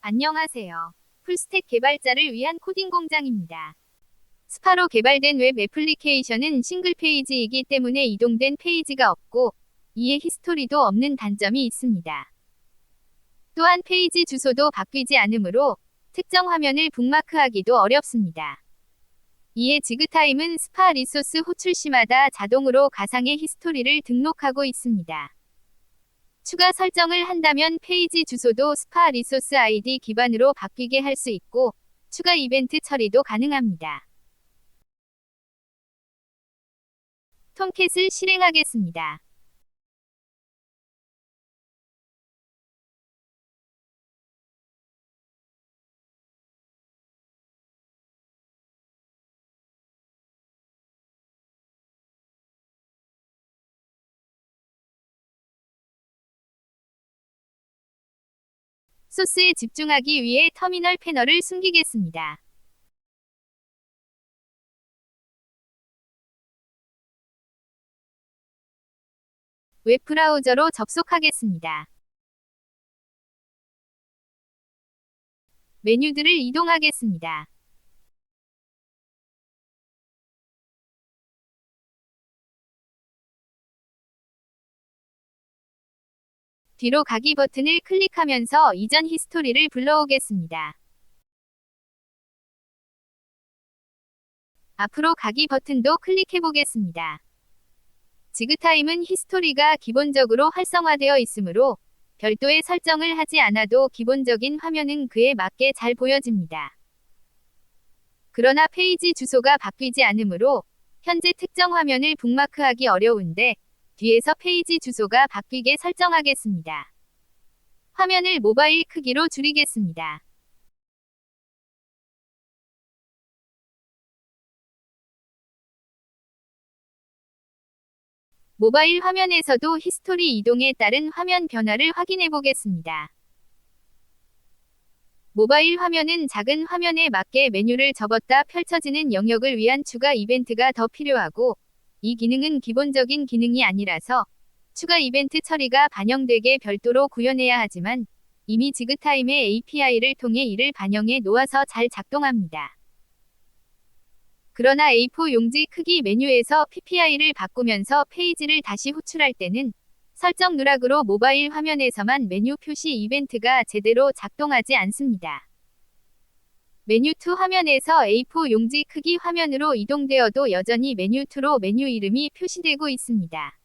안녕하세요. 풀스택 개발자를 위한 코딩 공장입니다. 스파로 개발된 웹 애플리케이션은 싱글 페이지이기 때문에 이동된 페이지가 없고 이에 히스토리도 없는 단점이 있습니다. 또한 페이지 주소도 바뀌지 않으므로 특정 화면을 북마크하기도 어렵습니다. 이에 지그타임은 스파 리소스 호출 시마다 자동으로 가상의 히스토리를 등록하고 있습니다. 추가 설정을 한다면 페이지 주소도 스파 리소스 아이디 기반으로 바뀌게 할 수 있고 추가 이벤트 처리도 가능합니다. 톰캣을 실행하겠습니다. 소스에 집중하기 위해 터미널 패널을 숨기겠습니다. 웹브라우저로 접속하겠습니다. 메뉴들을 이동하겠습니다. 뒤로 가기 버튼을 클릭하면서 이전 히스토리를 불러오겠습니다. 앞으로 가기 버튼도 클릭해보겠습니다. 지그타임은 히스토리가 기본적으로 활성화되어 있으므로 별도의 설정을 하지 않아도 기본적인 화면은 그에 맞게 잘 보여집니다. 그러나 페이지 주소가 바뀌지 않으므로 현재 특정 화면을 북마크하기 어려운데 뒤에서 페이지 주소가 바뀌게 설정하겠습니다. 화면을 모바일 크기로 줄이겠습니다. 모바일 화면에서도 히스토리 이동에 따른 화면 변화를 확인해 보겠습니다. 모바일 화면은 작은 화면에 맞게 메뉴를 접었다 펼쳐지는 영역을 위한 추가 이벤트가 더 필요하고 이 기능은 기본적인 기능이 아니라서 추가 이벤트 처리가 반영되게 별도로 구현해야 하지만 이미 지그타임의 API를 통해 이를 반영해 놓아서 잘 작동합니다. 그러나 A4 용지 크기 메뉴에서 PPI를 바꾸면서 페이지를 다시 호출할 때는 설정 누락으로 모바일 화면에서만 메뉴 표시 이벤트가 제대로 작동하지 않습니다. 메뉴2 화면에서 A4 용지 크기 화면으로 이동되어도 여전히 메뉴2로 메뉴 이름이 표시되고 있습니다.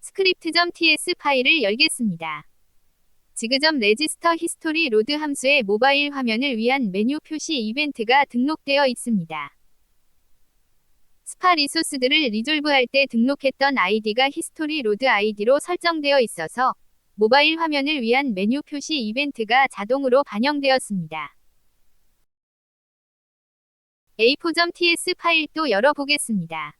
스크립트.ts 파일을 열겠습니다. 지그점 레지스터 히스토리 로드 함수에 모바일 화면을 위한 메뉴 표시 이벤트가 등록되어 있습니다. 스파 리소스들을 리졸브할 때 등록했던 아이디가 히스토리 로드 아이디로 설정되어 있어서 모바일 화면을 위한 메뉴 표시 이벤트가 자동으로 반영되었습니다. A4.ts 파일도 열어보겠습니다.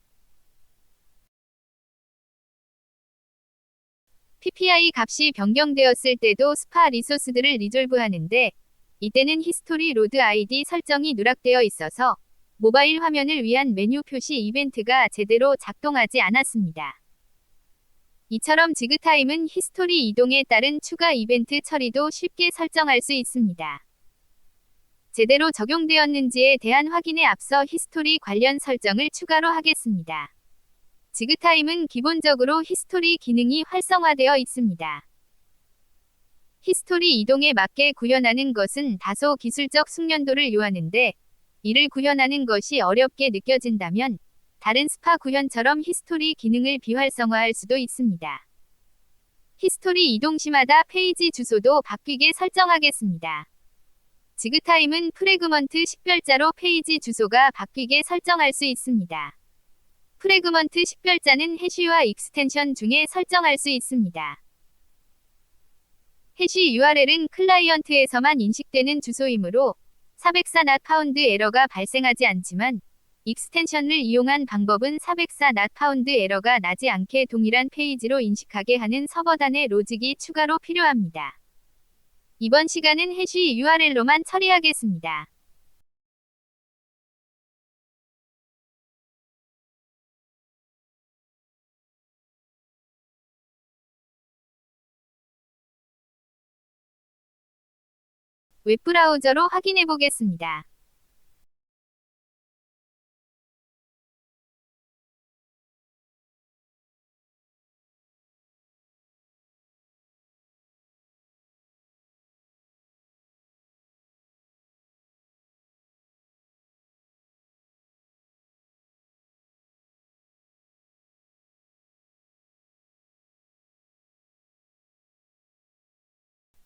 PPI 값이 변경되었을 때도 스파 리소스들을 리졸브하는데 이때는 히스토리 로드 아이디 설정이 누락되어 있어서 모바일 화면을 위한 메뉴 표시 이벤트가 제대로 작동하지 않았습니다. 이처럼 지그타임은 히스토리 이동에 따른 추가 이벤트 처리도 쉽게 설정할 수 있습니다. 제대로 적용되었는지에 대한 확인에 앞서 히스토리 관련 설정을 추가로 하겠습니다. 지그타임은 기본적으로 히스토리 기능이 활성화되어 있습니다. 히스토리 이동에 맞게 구현하는 것은 다소 기술적 숙련도를 요하는데 이를 구현하는 것이 어렵게 느껴진다면 다른 스파 구현처럼 히스토리 기능을 비활성화할 수도 있습니다. 히스토리 이동 시마다 페이지 주소도 바뀌게 설정하겠습니다. 지그타임은 프래그먼트 식별자로 페이지 주소가 바뀌게 설정할 수 있습니다. 프래그먼트 식별자는 해시와 익스텐션 중에 설정할 수 있습니다. 해시 URL은 클라이언트에서만 인식되는 주소이므로 404NOT 에러가 발생하지 않지만 익스텐션을 이용한 방법은 404NOT 에러가 나지 않게 동일한 페이지로 인식하게 하는 서버단의 로직이 추가로 필요합니다. 이번 시간은 해시 URL로만 처리하겠습니다. 웹브라우저로 확인해 보겠습니다.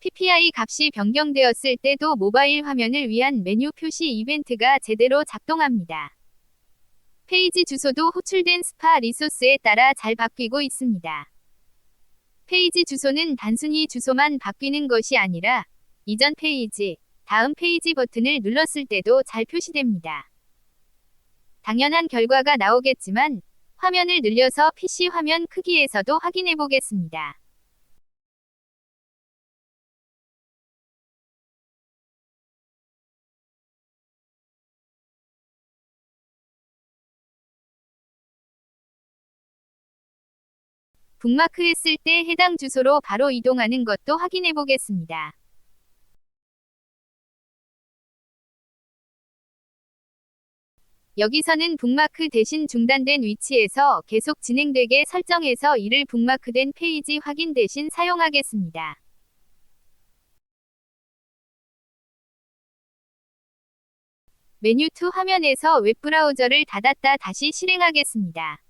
PPI 값이 변경되었을 때도 모바일 화면을 위한 메뉴 표시 이벤트가 제대로 작동합니다. 페이지 주소도 호출된 스파 리소스에 따라 잘 바뀌고 있습니다. 페이지 주소는 단순히 주소만 바뀌는 것이 아니라 이전 페이지, 다음 페이지 버튼을 눌렀을 때도 잘 표시됩니다. 당연한 결과가 나오겠지만 화면을 늘려서 PC 화면 크기에서도 확인해 보겠습니다. 북마크 했을 때 해당 주소로 바로 이동하는 것도 확인해 보겠습니다. 여기서는 북마크 대신 중단된 위치에서 계속 진행되게 설정해서 이를 북마크된 페이지 확인 대신 사용하겠습니다. 메뉴 2 화면에서 웹브라우저를 닫았다 다시 실행하겠습니다.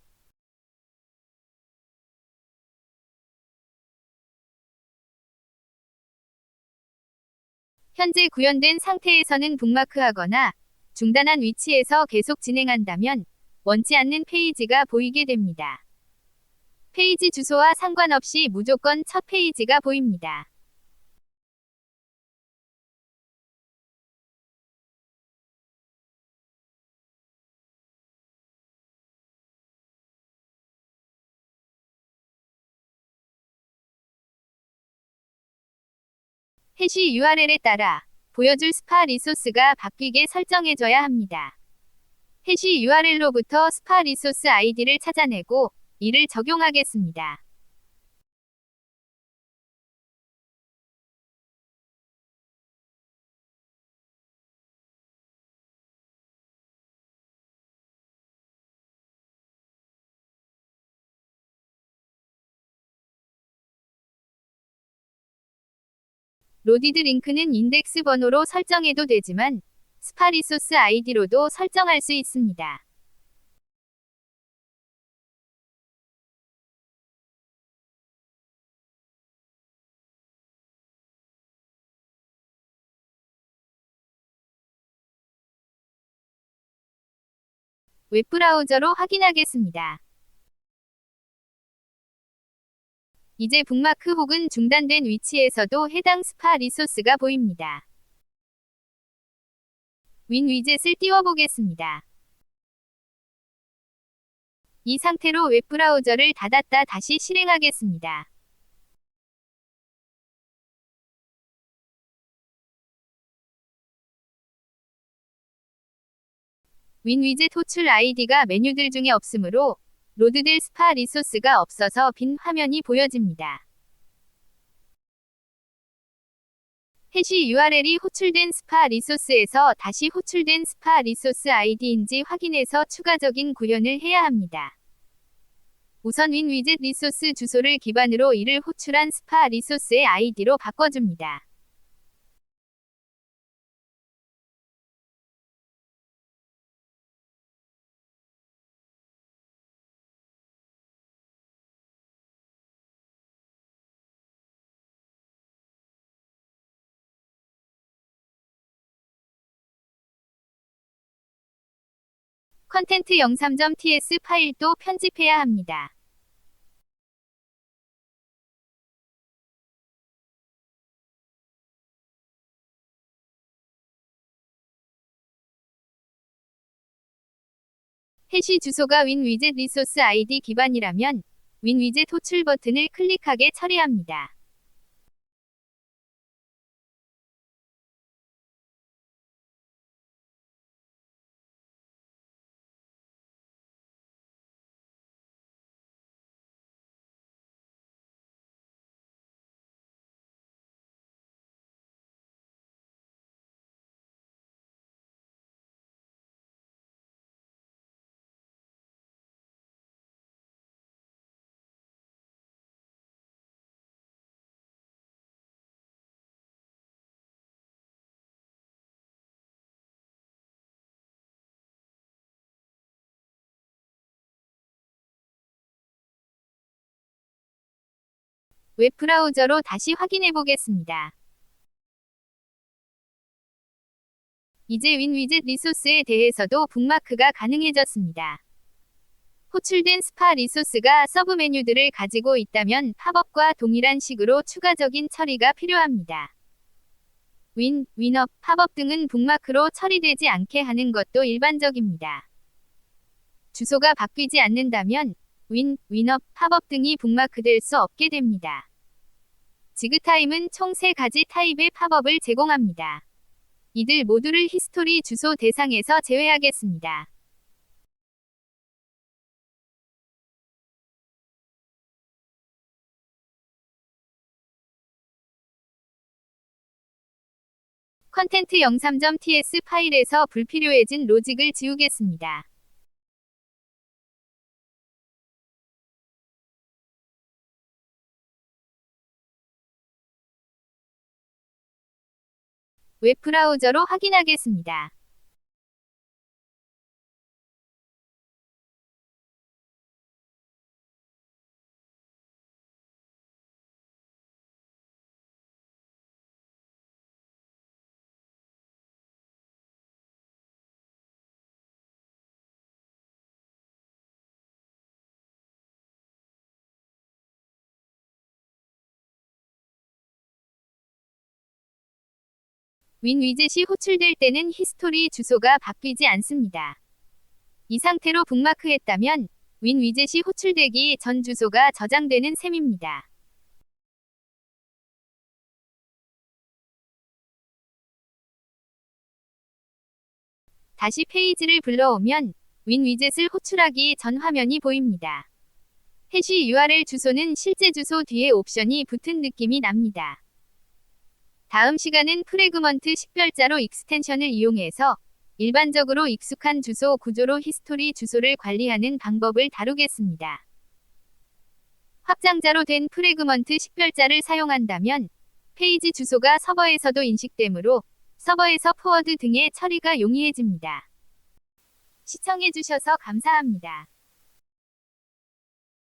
현재 구현된 상태에서는 북마크하거나 중단한 위치에서 계속 진행한다면 원치 않는 페이지가 보이게 됩니다. 페이지 주소와 상관없이 무조건 첫 페이지가 보입니다. 해시 URL에 따라 보여줄 스파 리소스가 바뀌게 설정해줘야 합니다. 해시 URL로부터 스파 리소스 아이디를 찾아내고 이를 적용하겠습니다. 로디드 링크는 인덱스 번호로 설정해도 되지만 스파 리소스 아이디로도 설정할 수 있습니다. 웹브라우저로 확인하겠습니다. 이제 북마크 혹은 중단된 위치에서도 해당 스파 리소스가 보입니다. 윈 위젯을 띄워보겠습니다. 이 상태로 웹브라우저를 닫았다 다시 실행하겠습니다. 윈 위젯 호출 아이디가 메뉴들 중에 없으므로 로드될 스파 리소스가 없어서 빈 화면이 보여집니다. 해시 URL이 호출된 스파 리소스에서 다시 호출된 스파 리소스 아이디인지 확인해서 추가적인 구현을 해야 합니다. 우선 윈 위젯 리소스 주소를 기반으로 이를 호출한 스파 리소스의 아이디로 바꿔줍니다. 컨텐트 03.ts 파일도 편집해야 합니다. 해시 주소가 윈 위젯 리소스 아이디 기반이라면 윈 위젯 호출 버튼을 클릭하게 처리합니다. 웹브라우저로 다시 확인해 보겠습니다. 이제 윈 위젯 리소스에 대해서도 북마크가 가능해졌습니다. 호출된 스파 리소스가 서브 메뉴들을 가지고 있다면 팝업과 동일한 식으로 추가적인 처리가 필요합니다. 윈업, 팝업 등은 북마크로 처리되지 않게 하는 것도 일반적입니다. 주소가 바뀌지 않는다면 윈업, 팝업 등이 북마크될 수 없게 됩니다. 지그타임은 총 3가지 타입의 팝업을 제공합니다. 이들 모두를 히스토리 주소 대상에서 제외하겠습니다. 컨텐트 영상.ts 파일에서 불필요해진 로직을 지우겠습니다. 웹브라우저로 확인하겠습니다. 윈 위젯이 호출될 때는 히스토리 주소가 바뀌지 않습니다. 이 상태로 북마크했다면 윈 위젯이 호출되기 전 주소가 저장되는 셈입니다. 다시 페이지를 불러오면 윈 위젯을 호출하기 전 화면이 보입니다. 해시 URL 주소는 실제 주소 뒤에 옵션이 붙은 느낌이 납니다. 다음 시간은 프래그먼트 식별자로 익스텐션을 이용해서 일반적으로 익숙한 주소 구조로 히스토리 주소를 관리하는 방법을 다루겠습니다. 확장자로 된 프래그먼트 식별자를 사용한다면 페이지 주소가 서버에서도 인식되므로 서버에서 포워드 등의 처리가 용이해집니다. 시청해주셔서 감사합니다.